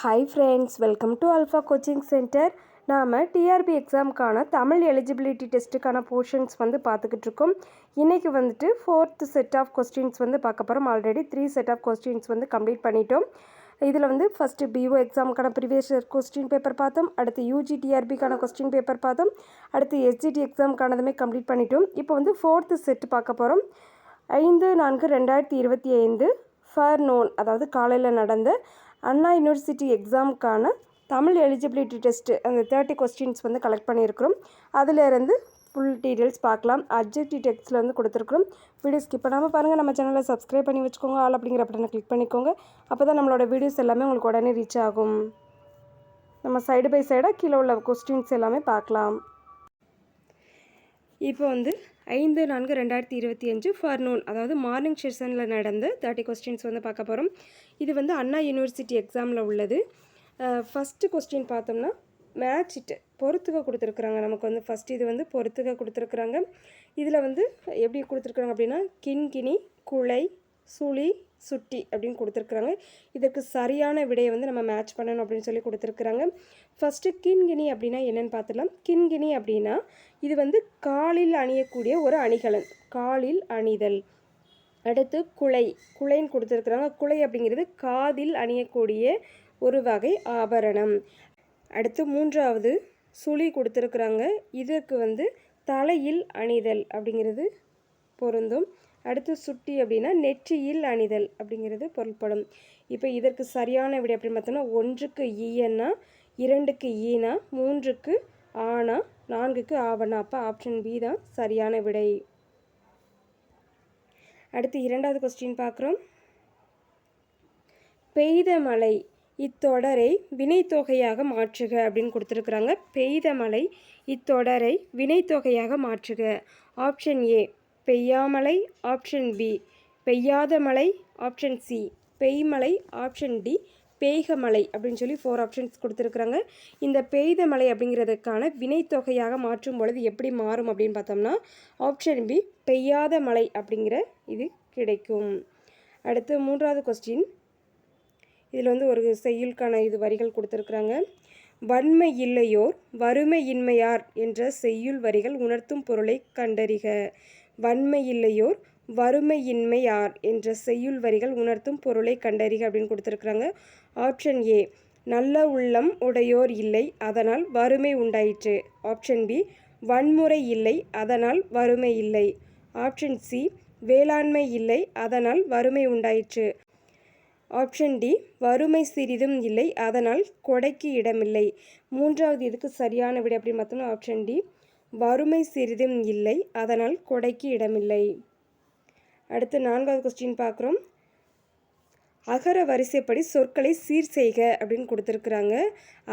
Hi friends, welcome to Alpha coaching centre. நாம் TRP எக்ஸாமுக்கான Tamil eligibility டெஸ்ட்டுக்கான போர்ஷன்ஸ் பார்த்துக்கிட்டு இருக்கோம். இன்றைக்கி ஃபோர்த்து செட் ஆஃப் கொஸ்டின்ஸ் பார்க்க போகிறோம். Already 3 set of questions complete பண்ணிட்டோம். இதில் ஃபஸ்ட்டு பிஓ எக்ஸாமுக்கான ப்ரீவியஸ் கொஸ்டின் பேப்பர் பார்த்தோம். அடுத்து யூஜி டிஆர்பிக்கான கொஸ்டின் பேப்பர் பார்த்தோம். அடுத்து எஸ்ஜிடி எக்ஸாமுக்கானதுமே கம்ப்ளீட் பண்ணிட்டோம். இப்போ ஃபோர்த்து செட் பார்க்க போகிறோம். 5/4/2025 ஃபார் நோன், அதாவது காலையில் நடந்த அண்ணா யூனிவர்சிட்டி எக்ஸாமுக்கான தமிழ் எலிஜிபிலிட்டி டெஸ்ட்டு அந்த 30 கொஸ்டின்ஸ் கலெக்ட் பண்ணியிருக்கிறோம். அதிலேருந்து ஃபுல் டீட்டெயில்ஸ் பார்க்கலாம். அப்ஜெக்டிவ் டெக்ஸ்ட்டில் கொடுத்துருக்குறோம். வீடியோ ஸ்கிப் பண்ணாமல் பாருங்கள். நம்ம சேனலை சப்ஸ்கிரைப் பண்ணி வச்சுக்கோங்க. ஆல் அப்படிங்கிற பட்டனை கிளிக் பண்ணிக்கோங்க. அப்போ தான் நம்மளோட வீடியோஸ் எல்லாமே உங்களுக்கு உடனே ரீச் ஆகும். நம்ம சைடு பை சைடாக கீழே உள்ள கொஸ்டின்ஸ் எல்லாமே பார்க்கலாம். இப்போ 5/4/2025 ஃபார் நோன், அதாவது மார்னிங் செஷனில் நடந்த 30 கொஸ்டின்ஸ் பார்க்க போகிறோம். இது அண்ணா யூனிவர்சிட்டி எக்ஸாமில் உள்ளது. ஃபஸ்ட்டு கொஸ்டின் பார்த்தோம்னா மேட்சிட்டு பொறுத்துக்க கொடுத்துருக்குறாங்க. நமக்கு ஃபஸ்ட்டு இது பொறுத்துக்க கொடுத்துருக்குறாங்க. இதில் எப்படி கொடுத்துருக்குறாங்க அப்படின்னா கிண்கிணி, குலை, சுழி, சுட்டி அப்படின்னு கொடுத்துருக்குறாங்க. இதற்கு சரியான விடையை நம்ம மேட்ச் பண்ணணும் அப்படின்னு சொல்லி கொடுத்துருக்குறாங்க. ஃபஸ்ட்டு கிண்கிணி அப்படின்னா என்னென்னு பார்த்துடலாம். கிண்கிணி அப்படின்னா இது காலில் அணியக்கூடிய ஒரு அணிகலன், காலில் அணிதல். அடுத்து குலை, குலைன்னு கொடுத்துருக்குறாங்க. குலை அப்படிங்கிறது காதில் அணியக்கூடிய ஒரு வகை ஆபரணம். அடுத்து மூன்றாவது சுழி கொடுத்துருக்குறாங்க. இதற்கு தலையில் அணிதல் அப்படிங்கிறது பொருந்தும். அடுத்து சுட்டி அப்படின்னா நெற்றியில் அணிதல் அப்படிங்கிறது பொருள்படும். இப்போ இதற்கு சரியான விடை அப்படின்னு பார்த்தோம்னா 1க்கு ஈயன்னா, 2க்கு ஈனா, 3க்கு ஆனா, 4க்கு ஆவணா. அப்போ ஆப்ஷன் பி தான் சரியான விடை. அடுத்து இரண்டாவது கொஸ்டின் பார்க்குறோம். பெய்த மழை இத்தொடரை வினைத்தொகையாக மாற்றுக அப்படின்னு கொடுத்துருக்குறாங்க. பெய்த மழை இத்தொடரை வினைத்தொகையாக மாற்றுக. ஆப்ஷன் ஏ பெய்யாமலை, ஆப்ஷன் பி பெய்யாத மழை, ஆப்ஷன் சி பெய்மலை, ஆப்ஷன் டி பெய்க மழை அப்படின்னு சொல்லி 4 ஆப்ஷன்ஸ் கொடுத்துருக்குறாங்க. இந்த பெய்த மழை அப்படிங்கிறதுக்கான வினைத்தொகையாக மாற்றும் பொழுது எப்படி மாறும் அப்படின்னு பார்த்தோம்னா ஆப்ஷன் பி பெய்யாத மழை அப்படிங்கிற இது கிடைக்கும். அடுத்து மூன்றாவது கொஸ்டின். இதில் ஒரு செய்யுளுக்கான வரிகள் கொடுத்துருக்குறாங்க. வன்மை இல்லையோர் வறுமையின்மையார் என்ற செய்யுள் வரிகள் உணர்த்தும் பொருளை கண்டறிக. வன்மை இல்லையோர் வறுமையின்மையார் என்ற செய்யுள் வரிகள் உணர்த்தும் பொருளை கண்டறிக அப்படின்னு கொடுத்துருக்குறாங்க. ஆப்ஷன் ஏ நல்ல உள்ளம் உடையோர் இல்லை, அதனால் வறுமை உண்டாயிற்று. ஆப்ஷன் பி வன்முறை இல்லை, அதனால் வறுமை இல்லை. ஆப்ஷன் சி வேளாண்மை இல்லை, அதனால் வறுமை உண்டாயிற்று. ஆப்ஷன் டி வறுமை சிறிதும் இல்லை, அதனால் கொடைக்கு இடமில்லை. மூன்றாவது இதுக்கு சரியான விடை அப்படின்னு பார்த்தோம்னா ஆப்ஷன் டி வறுமை சிறிதும் இல்லை, அதனால் கொடைக்கு இடமில்லை. அடுத்து நான்காவது கொஸ்டின் பார்க்குறோம். அகர வரிசைப்படி சொற்களை சீர் செய்க அப்படின்னு கொடுத்துருக்குறாங்க.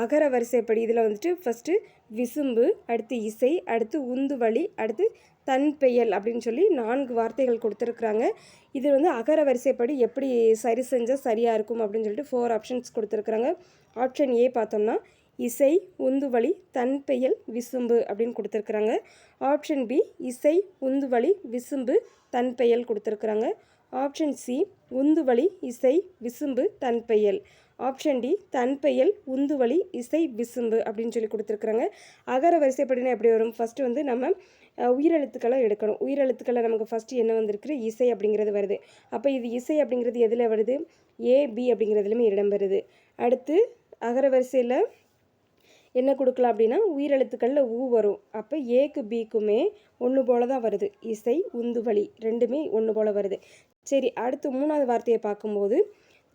அகர வரிசைப்படி இதில் ஃபஸ்ட்டு விசும்பு, அடுத்து இசை, அடுத்து உந்துவழி, அடுத்து தன்பெயல் அப்படின்னு சொல்லி 4 வார்த்தைகள் கொடுத்துருக்குறாங்க. இது அகர வரிசைப்படி எப்படி சரி செஞ்சால் சரியாக இருக்கும் அப்படின்னு சொல்லிட்டு 4 ஆப்ஷன்ஸ் கொடுத்துருக்குறாங்க. ஆப்ஷன் ஏ பார்த்தோம்னா இசை, உந்துவழி, தன்பெயல், விசும்பு அப்படின்னு கொடுத்துருக்குறாங்க. ஆப்ஷன் பி இசை, உந்துவழி, விசும்பு, தன்பெயல் கொடுத்துருக்குறாங்க. ஆப்ஷன் சி உந்துவழி, இசை, விசும்பு, தன்பெயல். ஆப்ஷன் டி தன்பெயல், உந்துவழி, இசை, விசும்பு அப்படின்னு சொல்லி கொடுத்துருக்குறாங்க. அகர வரிசைப்படினா எப்படி வரும்? ஃபஸ்ட்டு நம்ம உயிரெழுத்துக்களை எடுக்கணும். உயிரெழுத்துக்களை நமக்கு ஃபஸ்ட்டு என்ன வந்திருக்கு? இசை அப்படிங்கிறது வருது. அப்போ இது இசை அப்படிங்கிறது எதில் வருது? ஏ, பி அப்படிங்கிறதுலையுமே இடம்பெறுது. அடுத்து அகர வரிசையில் என்ன கொடுக்கலாம் அப்படின்னா உயிரெழுத்துக்களில் ஊ வரும். அப்போ ஏக்கு பிக்குமே ஒன்று போல தான் வருது. இசை, உந்துவழி ரெண்டுமே ஒன்று போல் வருது. சரி, அடுத்து மூணாவது வார்த்தையை பார்க்கும்போது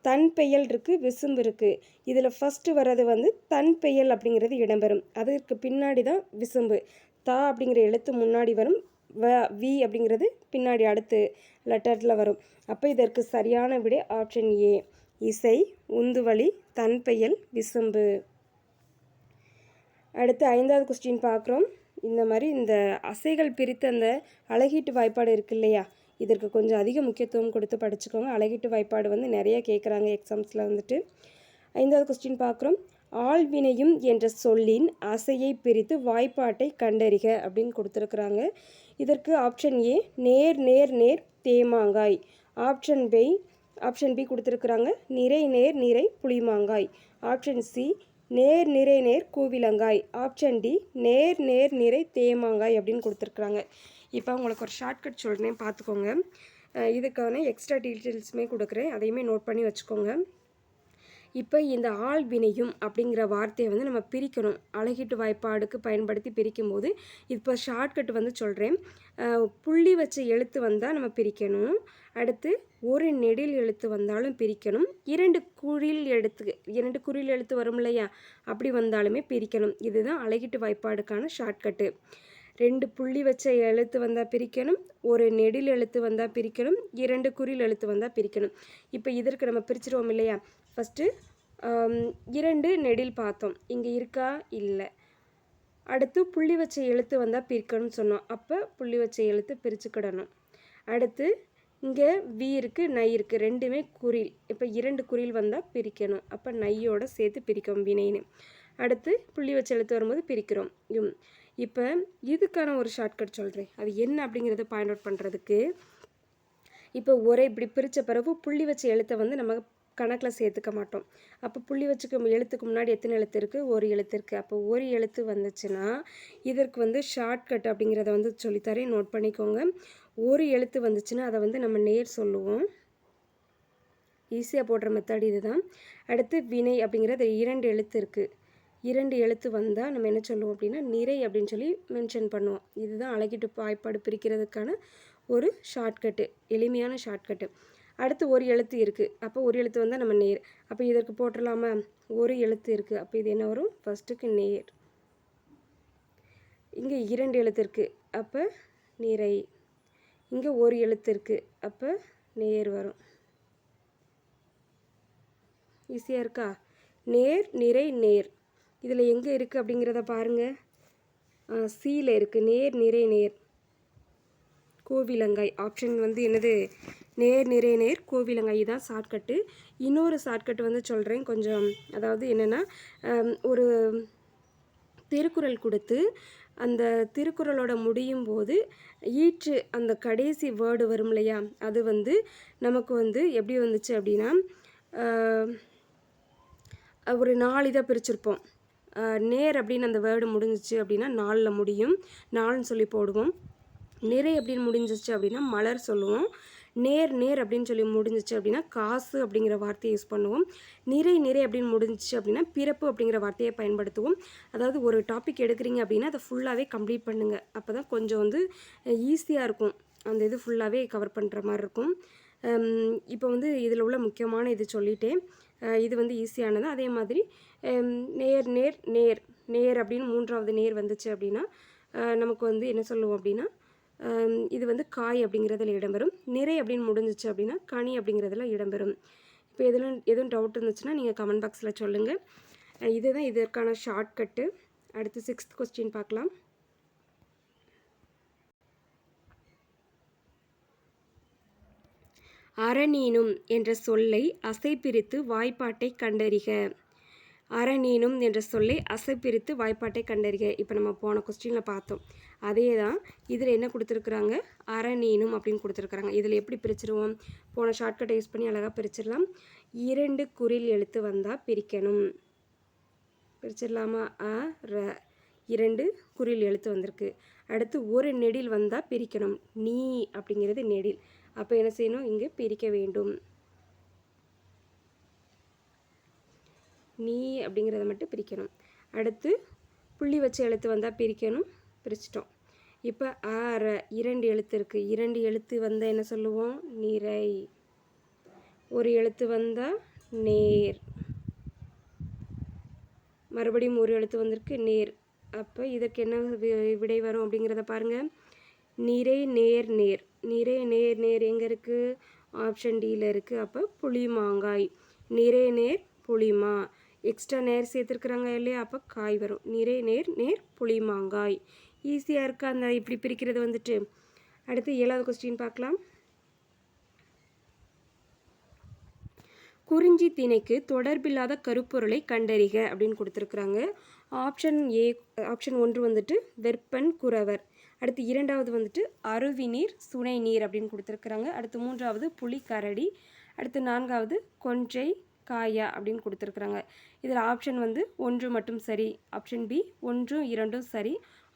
தன்பெயல் இருக்குது, விசும்பு இருக்குது. இதில் ஃபஸ்ட்டு வர்றது தன்பெயல் அப்படிங்கிறது இடம்பெறும். அதற்கு பின்னாடி தான் விசும்பு. தா அப்படிங்கிற எழுத்து முன்னாடி வரும், வி அப்படிங்கிறது பின்னாடி அடுத்து லெட்டரில் வரும். அப்போ இதற்கு சரியான விடை ஆப்ஷன் ஏ இசை, உந்துவழி, தன்பெயல், விசும்பு. அடுத்து ஐந்தாவது கொஸ்டின் பார்க்குறோம். இந்த மாதிரி இந்த அசைகள் பிரித்து அந்த அழகீட்டு வாய்ப்பாடு இருக்குது இல்லையா, இதற்கு கொஞ்சம் அதிக முக்கியத்துவம் கொடுத்து படிச்சுக்கோங்க. அழகீட்டு வாய்ப்பாடு நிறைய கேட்குறாங்க எக்ஸாம்ஸில் ஐந்தாவது கொஸ்டின் பார்க்குறோம். ஆள்வினையும் என்ற சொல்லின் அசையை பிரித்து வாய்ப்பாட்டை கண்டறிக அப்படின்னு கொடுத்துருக்குறாங்க. இதற்கு ஆப்ஷன் ஏ நேர் நேர் நேர் தேமாங்காய். ஆப்ஷன் பி ஆப்ஷன் பி கொடுத்துருக்குறாங்க நிறை நேர் நிறை புளிமாங்காய். ஆப்ஷன் சி நேர் நிறை நேர் கூவிலங்காய். ஆப்ஷன் டி நேர் நேர் நிறை தேமாங்காய் அப்படின்னு கொடுத்துருக்குறாங்க. இப்போ உங்களுக்கு ஒரு ஷார்ட்கட் சொல்கிறேன், பார்த்துக்கோங்க. இதுக்கான எக்ஸ்ட்ரா டீட்டெயில்ஸுமே கொடுக்குறேன், அதையுமே நோட் பண்ணி வச்சுக்கோங்க. இப்போ இந்த ஆள் வினையும் அப்படிங்கிற வார்த்தையை வந்து நம்ம பிரிக்கணும். அழகீட்டு வாய்ப்பாடுக்கு பயன்படுத்தி பிரிக்கும் போது இப்போ ஷார்ட்கட் வந்து சொல்கிறேன். புள்ளி வச்ச எழுத்து வந்தால் நம்ம பிரிக்கணும். அடுத்து ஒரு நெடில் எழுத்து வந்தாலும் பிரிக்கணும். இரண்டு குறில் எழுத்து வரும் இல்லையா, அப்படி வந்தாலுமே பிரிக்கணும். இதுதான் அழகீட்டு வாய்ப்பாடுக்கான ஷார்ட்கட்டு. 2 புள்ளி வச்ச எழுத்து வந்தால் பிரிக்கணும், ஒரு நெடில் எழுத்து வந்தால் பிரிக்கணும், 2 குறில் எழுத்து வந்தால் பிரிக்கணும். இப்போ இதற்கு நம்ம பிரிச்சிருவோம் இல்லையா. ஃபஸ்ட்டு 2 நெடில் பார்த்தோம், இங்கே இருக்கா, இல்லை. அடுத்து புள்ளி வச்ச எழுத்து வந்தால் பிரிக்கணும்னு சொன்னோம், அப்போ புள்ளி வச்ச எழுத்து பிரிச்சுக்கிடணும். அடுத்து இங்கே வி இருக்குது, நை இருக்குது, ரெண்டுமே குறில். இப்போ 2 குறில் வந்தால் பிரிக்கணும், அப்போ நையோடு சேர்த்து பிரிக்கணும் வினைன்னு. அடுத்து புள்ளி வச்ச எழுத்து வரும்போது பிரிக்கிறோம். இப்போ இதுக்கான ஒரு ஷார்ட்கட் சொல்கிறேன், அது என்ன அப்படிங்கிறத பாயிண்ட் அவுட் பண்ணுறதுக்கு. இப்போ ஒரே இப்படி பிரித்த பிறகு புள்ளி வச்ச எழுத்தை வந்து நம்ம கணக்கில் சேர்த்துக்க மாட்டோம். அப்போ புள்ளி வச்சுக்க எழுத்துக்கு முன்னாடி எத்தனை எழுத்து இருக்குது, ஒரு எழுத்து இருக்குது. அப்போ ஒரு எழுத்து வந்துச்சுன்னா இதற்கு வந்து ஷார்ட்கட் அப்படிங்கிறத வந்து சொல்லித்தரேன், நோட் பண்ணிக்கோங்க. ஒரு எழுத்து வந்துச்சுன்னா அதை வந்து நம்ம நேர் சொல்லுவோம். ஈஸியாக போடுற மெத்தட் இதுதான். அடுத்து வினை அப்படிங்கிறது 2 எழுத்து இருக்குது. 2 எழுத்து வந்தால் நம்ம என்ன சொல்லுவோம் அப்படின்னா நிறை அப்படின்னு சொல்லி மென்ஷன் பண்ணுவோம். இதுதான் அழகீட்டு வாய்ப்பாடு பிரிக்கிறதுக்கான ஒரு ஷார்ட்கட்டு, எளிமையான ஷார்ட்கட்டு. அடுத்து ஒரு எழுத்து இருக்குது, அப்போ ஒரு எழுத்து வந்தால் நம்ம நேர். அப்போ இதற்கு போட்டுடலாமா, ஒரு எழுத்து இருக்குது, அப்போ இது என்ன வரும், ஃபஸ்ட்டுக்கு நேர். இங்கே 2 எழுத்து இருக்குது, அப்போ நிறை. இங்கே ஒரு எழுத்து இருக்குது, அப்போ நேர் வரும். ஈஸியாக இருக்கா. நேர் நிறை நேர் இதில் எங்கே இருக்குது அப்படிங்கிறத பாருங்கள். சீல இருக்குது, நேர் நிறை நேர் கோவிலங்காய். ஆப்ஷன் வந்து என்னது, நேர் நிறை நேர் கோவிலங்காய் தான் ஷார்ட்கட்டு. இன்னொரு ஷார்ட்கட் வந்து சொல்கிறேன் கொஞ்சம். அதாவது என்னென்னா, ஒரு திருக்குறள் கொடுத்து அந்த திருக்குறளோட முடியும் போது ஈற்று அந்த கடைசி வேர்டு வரும் இல்லையா, அது வந்து நமக்கு வந்து எப்படி வந்துச்சு அப்படின்னா ஒரு 4 இதாக பிரிச்சிருப்போம். நேர் அப்படின்னு அந்த வேர்டு முடிஞ்சிச்சு அப்படின்னா 4ல் முடியும், 4ன்னு சொல்லி போடுவோம். நிறை அப்படின்னு முடிஞ்சிச்சு அப்படின்னா மலர் சொல்லுவோம். நேர் நேர் அப்படின்னு சொல்லி முடிஞ்சிச்சு அப்படின்னா காசு அப்படிங்கிற வார்த்தையை யூஸ் பண்ணுவோம். நிறை நிறை அப்படின்னு முடிஞ்சிச்சு அப்படின்னா பிறப்பு அப்படிங்கிற வார்த்தையை பயன்படுத்துவோம். அதாவது ஒரு டாபிக் எடுக்கிறீங்க அப்படின்னா அதை ஃபுல்லாகவே கம்ப்ளீட் பண்ணுங்கள், அப்போ தான் கொஞ்சம் வந்து ஈஸியாக இருக்கும், அந்த இது ஃபுல்லாகவே கவர் பண்ணுற மாதிரி இருக்கும். இப்போ வந்து இதில் உள்ள முக்கியமான இது சொல்லிட்டேன், இது வந்து ஈஸியானது. அதே மாதிரி நேர் நேர் நேர் நேர் அப்படின்னு 3வது நேர் வந்துச்சு அப்படின்னா நமக்கு வந்து என்ன சொல்லுவோம் அப்படின்னா இது வந்து காய் அப்படிங்கிறதுல இடம்பெறும். நிறை அப்படின்னு முடிஞ்சிச்சு அப்படின்னா கனி அப்படிங்கிறதுல இடம்பெறும். இப்போ எதுவும் டவுட் இருந்துச்சுன்னா நீங்கள் கமெண்ட் பாக்ஸில் சொல்லுங்கள். இதுதான் இதற்கான ஷார்ட்கட்டு. அடுத்து 6th கொஸ்டின் பார்க்கலாம். அரணீனும் என்ற சொல்லை அசைப்பிரித்து வாய்ப்பாட்டை கண்டறிக. அரணீனும் என்ற சொல்லை அசைப்பிரித்து வாய்ப்பாட்டை கண்டறிக. இப்போ நம்ம போன கொஸ்டினில் பார்த்தோம், அதே தான் இதில் என்ன கொடுத்துருக்குறாங்க, அரணீனும் அப்படின்னு கொடுத்துருக்குறாங்க. இதில் எப்படி பிரிச்சிருவோம், போன ஷார்ட்கட்டை யூஸ் பண்ணி அழகாக பிரிச்சிடலாம். 2 குறில் எழுத்து வந்தால் பிரிக்கணும். பிரிச்சிடலாமா, அ ர 2 குறில் எழுத்து வந்திருக்கு. அடுத்து ஒரு நெடில் வந்தால் பிரிக்கணும், நீ அப்படிங்கிறது நெடில். அப்போ என்ன செய்யணும், இங்கே பிரிக்க வேண்டும். நீ அப்படிங்கிறத மட்டும் பிரிக்கணும். அடுத்து புள்ளி வச்ச எழுத்து வந்தால் பிரிக்கணும், பிரிச்சிட்டோம். இப்போ ஆற 2 எழுத்து இருக்குது, 2 எழுத்து வந்தால் என்ன சொல்லுவோம், நிறை. ஒரு எழுத்து வந்தால் நேர். மறுபடியும் ஒரு எழுத்து வந்திருக்கு, நேர். அப்போ இதற்கு என்ன விடை வரும் அப்படிங்கிறத பாருங்கள். நிறை நேர் நேர். நிறை நேர் நேர் எங்கே இருக்குது, ஆப்ஷன் டியில் இருக்குது. அப்போ புளிமாங்காய். நிறை நேர் புளிமா. எக்ஸ்ட்ரா நேர் சேர்த்துருக்குறாங்க இல்லையா, அப்போ காய் வரும். நிறை நேர் நேர் புளிமாங்காய். ஈஸியாக இருக்கா அந்த இப்படி பிரிக்கிறது வந்துட்டு. அடுத்து 7வது கொஸ்டின் பார்க்கலாம். குறிஞ்சி திணைக்கு தொடர்பில்லாத கருப்பொருளை கண்டறிக அப்படின்னு கொடுத்துருக்குறாங்க. ஆப்ஷன் 1 வந்துட்டு வெப்பன் குறவர். அடுத்து 2வது வந்துட்டு அருவி நீர் சுனை நீர் அப்படின்னு கொடுத்துருக்குறாங்க. அடுத்து 3வது புலிக்கரடி. அடுத்து 4வது கொன்றை காயா அப்படின்னு கொடுத்துருக்குறாங்க. இதில் ஆப்ஷன் வந்து 1 மட்டும் சரி, ஆப்ஷன் பி 1 2 சரி,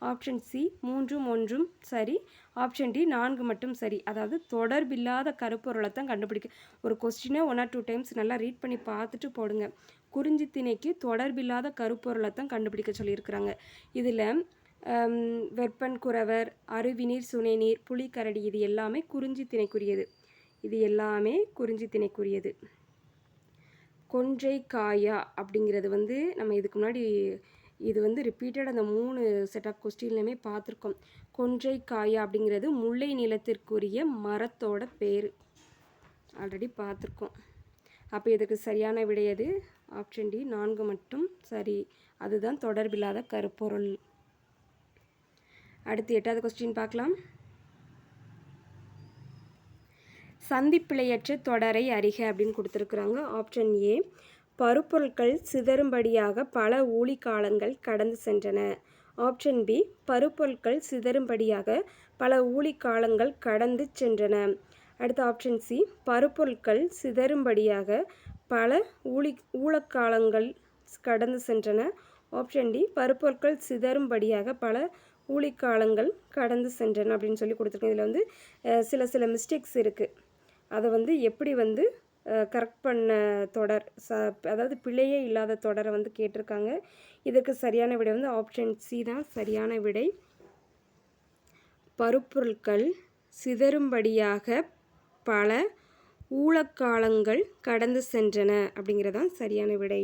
ஆப்ஷன் சி 3 1 சரி, ஆப்ஷன் டி 4 மட்டும் சரி. அதாவது தொடர்பில்லாத கருப்பொருளை தான் கண்டுபிடிக்க. ஒரு கொஸ்டினை 1 or 2 டைம்ஸ் நல்லா ரீட் பண்ணி பார்த்துட்டு போடுங்க. குறிஞ்சி திணைக்கு தொடர்பில்லாத கருப்பொருளை தான் கண்டுபிடிக்க சொல்லியிருக்கிறாங்க. இதில் வெப்பன் குறவர், அருவிநீர், சுனைநீர், புலிக்கரடி இது எல்லாமே குறிஞ்சி திணைக்குரியது. இது எல்லாமே குறிஞ்சி திணைக்குரியது. கொன்றை காயா அப்படிங்கிறது வந்து நம்ம இதுக்கு முன்னாடி இது வந்து ரிப்பீட்டட் அந்த 3 செட் ஆஃப் கொஸ்டின்லையுமே பார்த்துருக்கோம். கொன்றை காயா அப்படிங்கிறது முல்லை நிலத்திற்குரிய மரத்தோட பேர் ஆல்ரெடி பார்த்துருக்கோம். அப்போ இதுக்கு சரியான விடை அது ஆப்ஷன் டி 4 மட்டும் சரி. அதுதான் தொடர்பில்லாத கருப்பொருள். அடுத்து 8வது கொஸ்டின் பார்க்கலாம். சந்திப்பிழையற்ற தொடரை அறிக அப்படின்னு கொடுத்துருக்குறாங்க. ஆப்ஷன் ஏ பருப்பொருட்கள் சிதறும்படியாக பல ஊழிக்காலங்கள் கடந்து சென்றன. ஆப்ஷன் பி பருப்பொருட்கள் சிதறும்படியாக பல ஊழிக்காலங்கள் கடந்து சென்றன. அடுத்த ஆப்ஷன் சி பருப்பொருட்கள் சிதறும்படியாக பல ஊழக்காலங்கள் கடந்து சென்றன. ஆப்ஷன் டி பருப்பொருட்கள் சிதறும்படியாக பல ஊழிக்காலங்கள் கடந்து சென்றன அப்படின்னு சொல்லி கொடுத்துருக்கேன். இதில் வந்து சில மிஸ்டேக்ஸ் இருக்குது. அதை வந்து எப்படி வந்து கரெக்ட் பண்ண தொடர் அதாவது பிழையே இல்லாத தொடரை வந்து கேட்டிருக்காங்க. இதுக்கு சரியான விடை வந்து ஆப்ஷன் சி தான் சரியான விடை. பருப்பொருட்கள் சிதறும்படியாக பல ஊழக்காலங்கள் கடந்து சென்றன அப்படிங்கிறதான் சரியான விடை.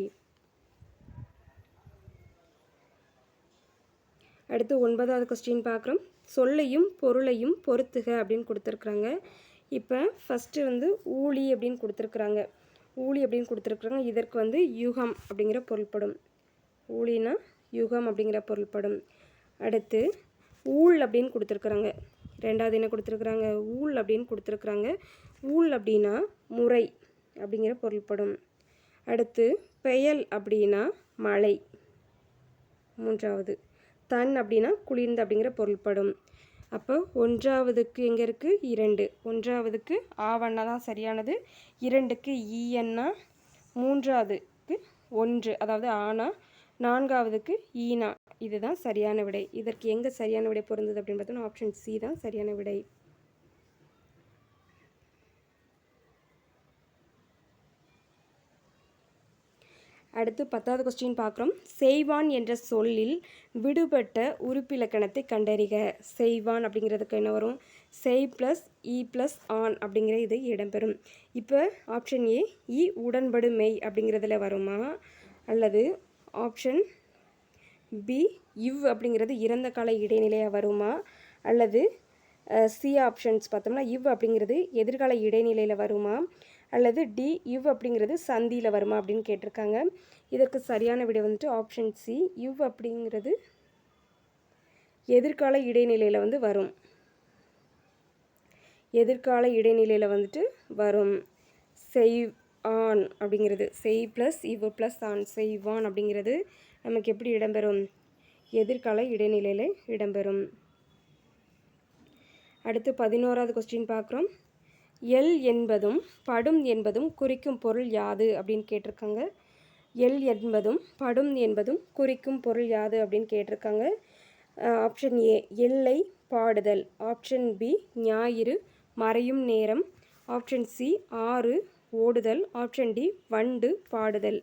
அடுத்து 9வது கொஸ்டின் பார்க்குறோம். சொல்லையும் பொருளையும் பொறுத்துக அப்படின்னு கொடுத்துருக்குறாங்க. இப்போ ஃபஸ்ட்டு வந்து ஊழி அப்படின்னு கொடுத்துருக்குறாங்க. ஊழி அப்படின்னு கொடுத்துருக்குறாங்க. இதற்கு வந்து யுகம் அப்படிங்கிற பொருள்படும். ஊழினா யுகம் அப்படிங்கிற பொருள்படும். அடுத்து ஊழ் அப்படின்னு கொடுத்துருக்குறாங்க. 2வது என்ன கொடுத்துருக்குறாங்க? ஊழ் அப்படின்னு கொடுத்துருக்குறாங்க. ஊழ் அப்படின்னா முறை அப்படிங்கிற பொருள்படும். அடுத்து பெயல் அப்படின்னா மழை. 3வது தன் அப்படின்னா குளிர்ந்து அப்படிங்கிற பொருள்படும். அப்போ 1வதுக்கு எங்கே இருக்குது? 2. 1வதுக்கு ஆவண்ணா தான் சரியானது. 2க்கு ஈயன்னா, 3வதுக்கு 1 அதாவது ஆனா, 4வதுக்கு ஈனா. இதுதான் சரியான விடை. இதற்கு எங்கே சரியான விடை பொருந்தது அப்படின்னு பார்த்தோம்னா ஆப்ஷன் சி தான் சரியான விடை. அடுத்து 10வது கொஸ்டின் பார்க்குறோம். செய்வான் என்ற சொல்லில் விடுபட்ட உறுப்பிலக்கணத்தை கண்டறிக. செய்வான் அப்படிங்கிறதுக்கு என்ன வரும்? செய் ப்ளஸ் இ ப்ளஸ் ஆன் அப்படிங்கிற இது இடம்பெறும். இப்போ ஆப்ஷன் ஏ இ உடன்படு மெய் அப்படிங்கிறதுல வருமா? அல்லது ஆப்ஷன் பி இவ் அப்படிங்கிறது இறந்த கால இடைநிலையாக வருமா? அல்லது சி ஆப்ஷன்ஸ் பார்த்தோம்னா இவ் அப்படிங்கிறது எதிர்கால இடைநிலையில் வருமா? அல்லது டி இவ் அப்படிங்கிறது சந்தியில் வருமா அப்படின்னு கேட்டிருக்காங்க. இதற்கு சரியான விடை வந்துட்டு ஆப்ஷன் சி இவ் அப்படிங்கிறது எதிர்கால இடைநிலையில் வந்து வரும். எதிர்கால இடைநிலையில் வந்துட்டு வரும். செய் ஆன் அப்படிங்கிறது செய் ப்ளஸ் இவ் ப்ளஸ் ஆன் செய்வான் அப்படிங்கிறது நமக்கு எப்படி இடம்பெறும்? எதிர்கால இடைநிலையில் இடம்பெறும். அடுத்து 11வது கொஸ்டின் பார்க்குறோம். எல் என்பதும் படும் என்பதும் குறிக்கும் பொருள் யாது அப்படின்னு கேட்டிருக்காங்க. எல் என்பதும் படும் என்பதும் குறிக்கும் பொருள் யாது அப்படின்னு கேட்டிருக்காங்க. ஆப்ஷன் ஏ எல்லை பாடுதல். ஆப்ஷன் பி ஞாயிறு மறையும் நேரம். ஆப்ஷன் சி ஆறு ஓடுதல். ஆப்ஷன் டி வண்டு பாடுதல்.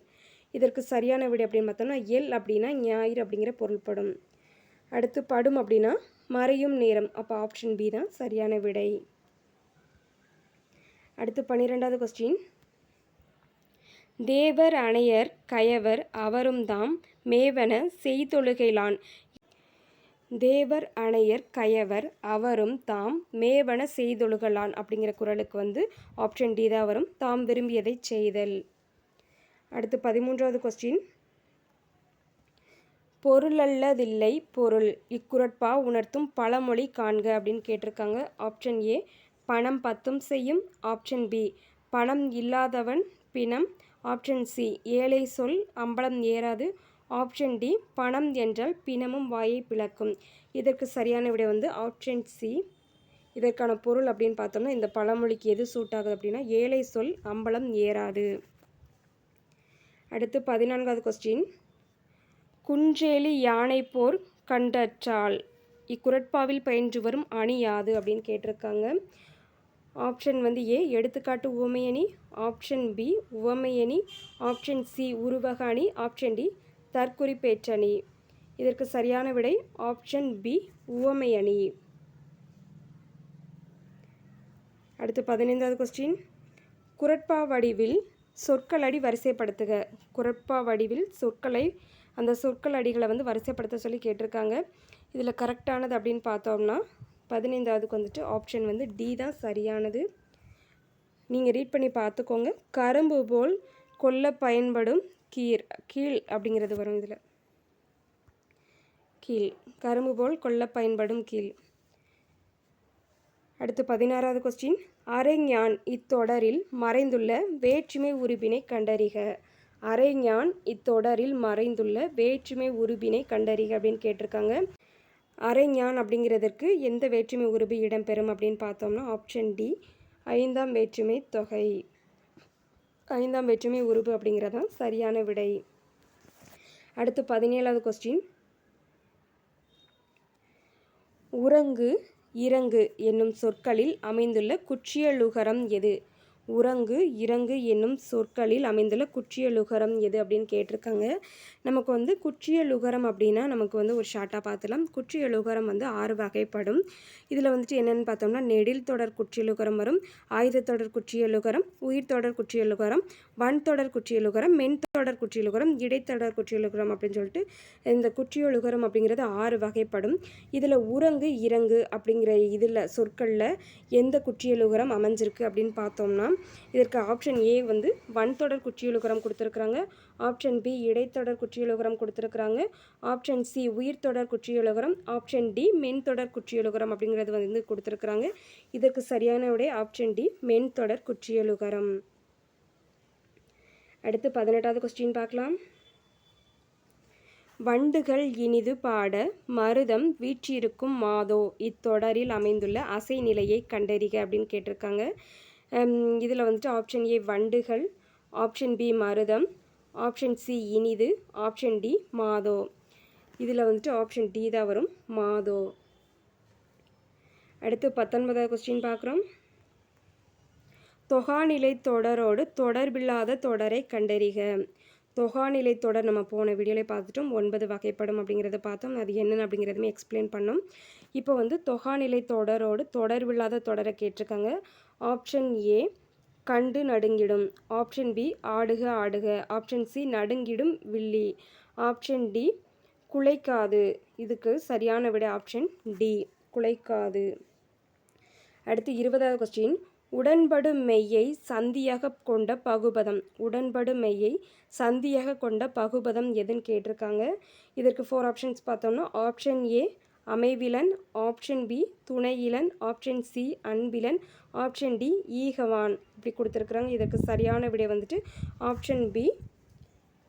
இதற்கு சரியான விடை அப்படின்னு பார்த்தோம்னா எல் அப்படின்னா ஞாயிறு அப்படிங்கிற பொருள்படும். அடுத்து படும் அப்படின்னா மறையும் நேரம். அப்போ ஆப்ஷன் பி தான் சரியான விடை. அடுத்து 12வது கொஸ்டின். தேவர் அணையர் கயவர் அவரும் தாம் மேவன செய்தொழுகைலான். தேவர் அணையர் கயவர் அவரும் தாம் மேவன செய்தொழுகலான் அப்படிங்கிற குறளுக்கு வந்து ஆப்ஷன் டி தான் வரும். தாம் விரும்பியதை செய்தல். அடுத்து 13வது கொஸ்டின். பொருளல்லதில்லை பொருள் இக்குறட்பா உணர்த்தும் பழமொழி காண்க அப்படின்னு கேட்டிருக்காங்க. ஆப்ஷன் ஏ பணம் பத்தும் செய்யும். ஆப்ஷன் பி பணம் இல்லாதவன் பிணம். ஆப்ஷன் சி ஏழை சொல் அம்பலம் ஏறாது. ஆப்ஷன் டி பணம் என்றால் பிணமும் வாயை பிளக்கும். இதற்கு சரியான விடை வந்து ஆப்ஷன் சி இதற்கான பொருள் அப்படின்னு பார்த்தோம்னா இந்த பழமொழிக்கு எது சூட் ஆகுது அப்படின்னா ஏழை சொல் அம்பலம் ஏறாது. அடுத்து 14வது கொஸ்டின். குன்றேலி யானை போர் கண்டற்றால் இக்குறட்பாவில் பயின்று வரும் அணி யாது அப்படின்னு கேட்டிருக்காங்க. ஆப்ஷன் ஏ எடுத்துக்காட்டு உவமையணி, ஆப்ஷன் பி உவமையணி, ஆப்ஷன் சி உருவக அணி, ஆப்ஷன் டி தற்குறிப்பேற்றணி. இதற்கு சரியான விடை ஆப்ஷன் பி உவமையணி. அடுத்து 15வது கொஸ்டின். குறட்பா வடிவில் சொற்களடி வரிசைப்படுத்துக. குறட்பா வடிவில் அந்த சொற்கள் அடிகளை வரிசைப்படுத்த சொல்லி கேட்டிருக்காங்க. இதில் கரெக்டானது அப்படின்னு பார்த்தோம்னா 15வது ஆப்ஷன் டி தான் சரியானது. நீங்கள் ரீட் பண்ணி பார்த்துக்கோங்க. கரும்பு போல் கொல்ல பயன்படும் கீழ் அப்படிங்கிறது வரும். இதில் கீழ், கரும்பு போல் கொல்ல பயன்படும் கீழ். அடுத்து 16வது கொஸ்டின். அரைஞான் இத்தொடரில் மறைந்துள்ள வேற்றுமை உருபினை கண்டறிக. அரைஞான் இத்தொடரில் மறைந்துள்ள வேற்றுமை உருபினை கண்டறிக அப்படின்னு கேட்டிருக்காங்க. அரைஞான் அப்படிங்கிறதுக்கு எந்த வேற்றுமை உருபு இடம்பெறும் அப்படின்னு பார்த்தோம்னா ஆப்ஷன் டி 5ஆம் வேற்றுமை தொகை. 5ஆம் வேற்றுமை உருபு அப்படிங்கிறதான் சரியான விடை. அடுத்து 17வது கொஸ்டின். உறங்கு இறங்கு என்னும் சொற்களில் அமைந்துள்ள குற்றியலுகரம் எது? உறங்கு இறங்கு என்னும் சொற்களில் அமைந்துள்ள குற்றியலுகரம் எது அப்படின்னு கேட்டிருக்காங்க. நமக்கு குற்றியலுகரம் அப்படின்னா நமக்கு ஒரு ஷார்ட்டாக பார்த்துலாம். குற்றியலுகரம் 6 வகைப்படும். இதில் என்னென்னு பார்த்தோம்னா நெடில் தொடர் குற்றியலுகரம் வரும், ஆயுத தொடர் குற்றியலுகரம், உயிர் தொடர் குற்றியலுகரம், வன் தொடர் குற்றியலுகரம், மென் தொடர் குற்றியலுகரம், இடைத்தொடர் குற்றியலுகரம் அப்படின்னு சொல்லிட்டு இந்த குற்றியலுகரம் அப்படிங்கிறது 6 வகைப்படும். இதில் உறங்கு இறங்கு அப்படிங்கிற இதில் சொற்களில் எந்த குற்றியலுகரம் அமைஞ்சிருக்கு அப்படின்னு பார்த்தோம்னா இதற்கு ஆப்ஷன் ஏ வன்தொடர் குற்றியலுகரம் கொடுத்துருக்குறாங்க, ஆப்ஷன் பி இடைத்தொடர் குற்றியலுகரம் கொடுத்துருக்குறாங்க, ஆப்ஷன் சி உயிர் தொடர் குற்றியலுகரம், ஆப்ஷன் டி மென் தொடர் குற்றியலுகரம் அப்படிங்கிறது கொடுத்துருக்குறாங்க. இதற்கு சரியான விடை ஆப்ஷன் டி மென் தொடர் குற்றியலுகரம். அடுத்து 18வது கொஸ்டின் பார்க்கலாம். வண்டுகள் இனிது பாட மருதம் வீற்றிருக்கும் மாதோ இத்தொடரில் அமைந்துள்ள அசை நிலையை கண்டறிக அப்படின்னு கேட்டிருக்காங்க. இதில் ஆப்ஷன் ஏ வண்டுகள், ஆப்ஷன் பி மருதம், ஆப்ஷன் சி இனிது, ஆப்ஷன் டி மாதோ. இதில் ஆப்ஷன் டி தான் வரும், மாதோ. அடுத்து 19வது கொஸ்டின் பார்க்குறோம். தொகாநிலை தொடரோடு தொடர்பில்லாத தொடரை கண்டறிக. தொகாநிலை தொடர் நம்ம போன வீடியோவில் பார்த்துட்டோம். 9 வகைப்படும் அப்படிங்கிறத பார்த்தோம். அது என்னென்னு அப்படிங்கிறதுமே எக்ஸ்பிளைன் பண்ணோம். இப்போ தொகாநிலை தொடரோடு தொடர்பில்லாத தொடரை கேட்டிருக்காங்க. ஆப்ஷன் ஏ கண்டு நடுங்கிடும், ஆப்ஷன் பி ஆடுக ஆடுக, ஆப்ஷன் சி நடுங்கிடும் வில்லி, ஆப்ஷன் டி குலைக்காது. இதுக்கு சரியான விடை ஆப்ஷன் டி குலைக்காது. அடுத்து 20வது கொஸ்டின். உடன்படு மெய்யை சந்தியாக கொண்ட பகுபதம். உடன்படு மெய்யை சந்தியாக கொண்ட பகுபதம் எதுன்னு கேட்டிருக்காங்க. இதற்கு 4 ஆப்ஷன்ஸ் பார்த்தோம்னா ஆப்ஷன் ஏ அமைவிலன், ஆப்ஷன் பி துணையிலன், ஆப்ஷன் சி அன்பிலன், ஆப்ஷன் டி ஈகவான் இப்படி கொடுத்துருக்குறாங்க. இதற்கு சரியான விடை ஆப்ஷன் பி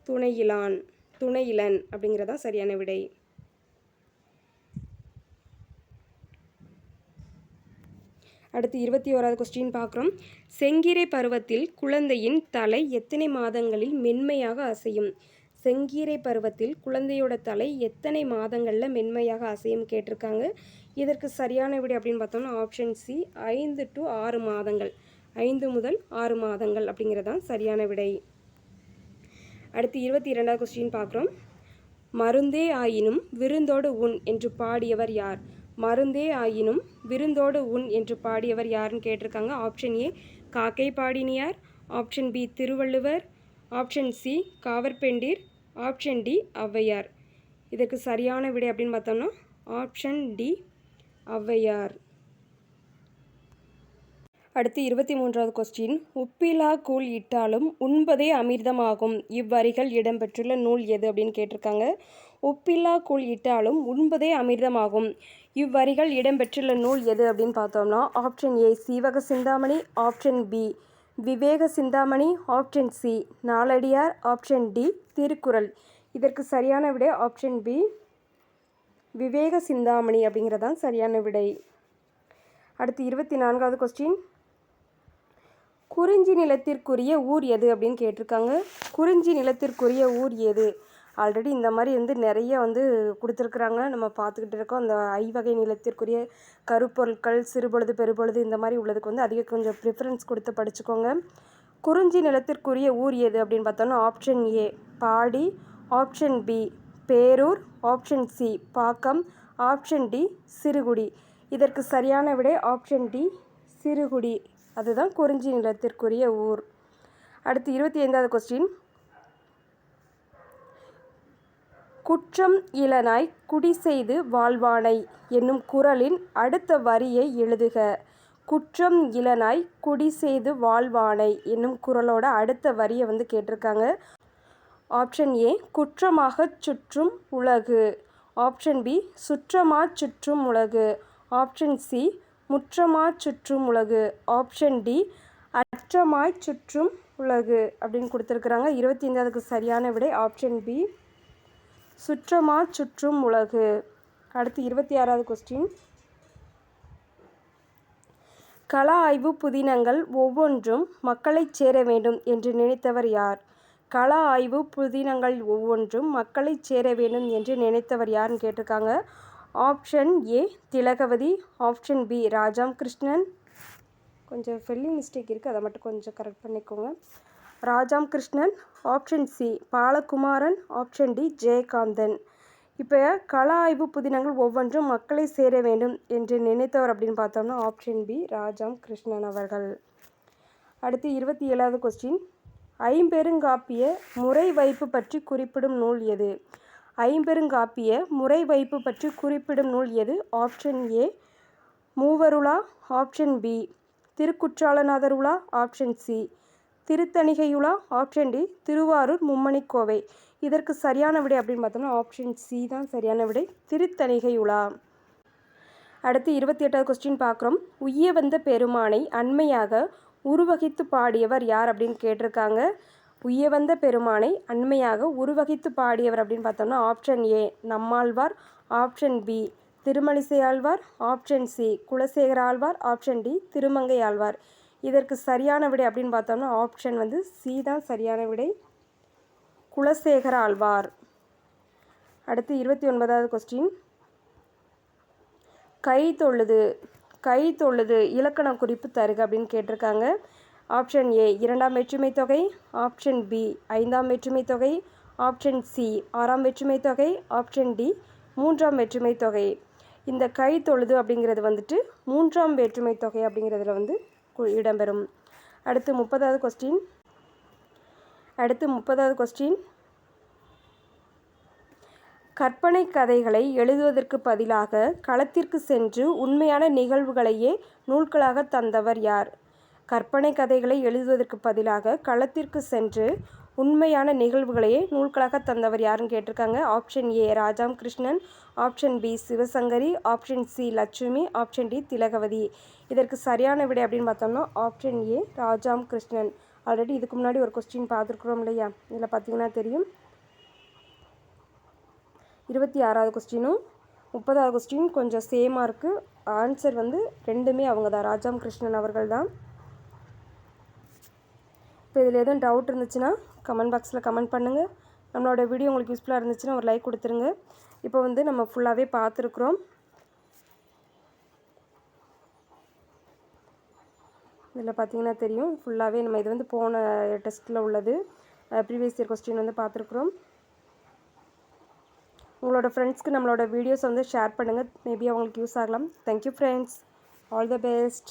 துணையிலன் அப்படிங்கிறதா சரியான விடை. அடுத்து 21வது கொஸ்டின் பார்க்குறோம். செங்கீரை பருவத்தில் குழந்தையின் தலை எத்தனை மாதங்களில் மென்மையாக அசையும்? செங்கீரை பருவத்தில் குழந்தையோட தலை எத்தனை மாதங்களில் மென்மையாக அசையும் கேட்டிருக்காங்க. இதற்கு சரியான விடை அப்படின்னு பார்த்தோம்னா ஆப்ஷன் சி 5 to 6 மாதங்கள். 5 முதல் 6 மாதங்கள் அப்படிங்கிறதான் சரியான விடை. அடுத்து 22வது கொஸ்டின் பார்க்குறோம். மருந்தே ஆயினும் விருந்தோடு உண் என்று பாடியவர் யார்? மருந்தே ஆயினும் விருந்தோடு உண் என்று பாடியவர் யாருன்னு கேட்டிருக்காங்க. Option A Kakkai Padiniyar, option B Thiruvalluvar, option C Kavarpendir, option D Avvaiyar. இதற்கு சரியான விடை அப்படின்னு பார்த்தோம்னா ஆப்ஷன் டி ஔவையார். அடுத்து 23வது கொஸ்டின். உப்பிலா கூழ் இட்டாலும் உண்பதே அமிர்தமாகும் இவ்வரிகள் இடம்பெற்றுள்ள நூல் எது அப்படின்னு கேட்டிருக்காங்க. உப்பில்லா கூழ் இட்டாலும் உண்பதே அமிர்தமாகும் இவ்வரிகள் இடம்பெற்றுள்ள நூல் எது அப்படின்னு பார்த்தோம்னா option A Seevaka Chintamani, option B Viveka Chintamani, option C Naladiyar, option D Thirukkural. இதற்கு சரியான விடை ஆப்ஷன் பி விவேக சிந்தாமணி அப்படிங்கிறதான் சரியான விடை. அடுத்து 24வது கொஸ்டின், குறிஞ்சி நிலத்திற்குரிய ஊர் எது அப்படின்னு கேட்டிருக்காங்க. குறிஞ்சி நிலத்திற்குரிய ஊர் எது? ஆல்ரெடி இந்த மாதிரி நிறைய கொடுத்துருக்குறாங்க, நம்ம பார்த்துக்கிட்டு இருக்கோம். அந்த ஐவகை நிலத்திற்குரிய கருப்பொருட்கள், சிறுபொழுது, பெருபொழுது இந்த மாதிரி உள்ளதுக்கு அதிக கொஞ்சம் ப்ரிஃபரன்ஸ் கொடுத்து படிச்சுக்கோங்க. குறிஞ்சி நிலத்திற்குரிய ஊர் எது அப்படின்னு பார்த்தோம்னா ஆப்ஷன் ஏ பாடி, ஆப்ஷன் பி பேரூர், ஆப்ஷன் சி பாக்கம், ஆப்ஷன் டி சிறுகுடி. இதற்கு சரியான விடை ஆப்ஷன் டி சிறுகுடி. அதுதான் குறிஞ்சி நிலத்திற்குரிய ஊர். அடுத்து 25வது கொஸ்டின், குற்றம் இலனாய் குடி செய்து வாழ்வானை என்னும் குறளின் அடுத்த வரியை எழுதுக. குற்றம் இலனாய் குடி செய்து வாழ்வானை என்னும் குறளோட அடுத்த வரியை கேட்டிருக்காங்க. ஆப்ஷன் ஏ குற்றமாகச் சுற்றும் உலகு, ஆப்ஷன் பி சுற்றமாச் சுற்றும் உலகு, ஆப்ஷன் சி முற்றமாச் சுற்றும் உலகு, ஆப்ஷன் டி அற்றமாய் சுற்றும் உலகு அப்படின்னு கொடுத்துருக்குறாங்க. 25க்கு சரியான விடை ஆப்ஷன் பி சுற்றமாச் சுற்றும் உலகு. அடுத்து 26வது கொஸ்டின், கள ஆய்வு புதினங்கள் ஒவ்வொன்றும் மக்களைச் சேர வேண்டும் என்று நினைத்தவர் யார்? கள ஆய்வு புதினங்கள் ஒவ்வொன்றும் மக்களைச் சேர வேண்டும் என்று நினைத்தவர் யாருன்னு கேட்டிருக்காங்க. Option A Thilagavathi, option B Rajam Krishnan, கொஞ்சம் ஸ்பெல்லிங் மிஸ்டேக் இருக்குது, அதை மட்டும் கொஞ்சம் கரெக்ட் பண்ணிக்கோங்க. Rajam Krishnan, option C Balakumaran, option D Jayakanthan. இப்போ கள ஆய்வு புதினங்கள் ஒவ்வொன்றும் மக்களை சேர வேண்டும் என்று நினைத்தவர் அப்படின்னு பார்த்தோம்னா ஆப்ஷன் பி ராஜாம் கிருஷ்ணன் அவர்கள். அடுத்து 27வது கொஸ்டின், ஐம்பெருங்காப்பிய முறை வைப்பு பற்றி குறிப்பிடும் நூல் எது? ஐம்பெருங்காப்பிய முறை வைப்பு பற்றி குறிப்பிடும் நூல் எது? Option A Moovarula, option B Thirukkutralanatharula, option C Thiruthanigaiula, option D Thiruvarur Mummanikkovai. இதற்கு சரியான விடை அப்படின்னு பார்த்தோம்னா ஆப்ஷன் சி தான் சரியான விடை, திருத்தணிகையுலா. அடுத்து 28வது கொஸ்டின் பார்க்குறோம். உய்ய வந்த பெருமானை அண்மையாக உருவகித்து பாடியவர் யார் அப்படின்னு கேட்டிருக்காங்க. உய்ய வந்த பெருமானை அண்மையாக உருவகித்து பாடியவர் அப்படின்னு பார்த்தோம்னா option A Nammalvar, option B Thirumazhisai Alvar, option C Kulasekhara Alvar, option D Thirumangai Alvar. இதற்கு சரியான விடை அப்படின்னு பார்த்தோம்னா ஆப்ஷன் சி தான் சரியான விடை, குலசேகர ஆழ்வார். அடுத்து 29வது கொஸ்டின், கை தொழுது இலக்கண குறிப்பு தருக அப்படின்னு கேட்டிருக்காங்க. ஆப்ஷன் ஏ 2ஆம் வேற்றுமை தொகை, ஆப்ஷன் பி 5ஆம் வேற்றுமை தொகை, ஆப்ஷன் சி 6ஆம் வேற்றுமை தொகை, ஆப்ஷன் டி 3ஆம் வேற்றுமை தொகை. இந்த கை தொழுது அப்படிங்கிறது 3ஆம் வேற்றுமை தொகை அப்படிங்கிறதுல இடம்பெறும். அடுத்து 30வது கொஸ்டின், கற்பனை கதைகளை எழுதுவதற்கு பதிலாக களத்திற்கு சென்று உண்மையான நிகழ்வுகளையே நூல்களாக தந்தவர் யார்? கற்பனை கதைகளை எழுதுவதற்கு பதிலாக களத்திற்கு சென்று உண்மையான நிகழ்வுகளையே நூல்களாக தந்தவர் யாருன்னு கேட்டிருக்காங்க. Option A Rajam Krishnan, option B Sivasankari, option C Lakshmi, option D Thilagavathi. இதற்கு சரியான விடை அப்படின்னு பார்த்தோம்னா option A Rajam Krishnan. Already இதுக்கு முன்னாடி ஒரு கொஸ்டின் பார்த்துருக்குறோம் இல்லையா, இதில் பார்த்தீங்கன்னா தெரியும். 26வது கொஸ்டினும் 30வது கொஸ்டின் கொஞ்சம் சேமாக இருக்குது. ஆன்சர் ரெண்டுமே அவங்க தான், ராஜாம் கிருஷ்ணன் அவர்கள் தான். இப்போ இதில் எதுவும் டவுட் இருந்துச்சுன்னா கமெண்ட் பாக்ஸில் கமெண்ட் பண்ணுங்கள். நம்மளோட வீடியோ உங்களுக்கு யூஸ்ஃபுல்லாக இருந்துச்சுன்னா ஒரு லைக் கொடுத்துருங்க. இப்போ நம்ம ஃபுல்லாகவே பார்த்துருக்குறோம். இதில் பார்த்தீங்கன்னா தெரியும் ஃபுல்லாகவே நம்ம இது போன டெஸ்ட்டில் உள்ளது, ப்ரீவியஸ் இயர் கொஸ்டின் பார்த்துருக்குறோம். உங்களோட ஃப்ரெண்ட்ஸ்க்கு நம்மளோட வீடியோஸ் ஷேர் பண்ணுங்கள், மேபி அவங்களுக்கு யூஸ் ஆகலாம். Thank you friends, all the best.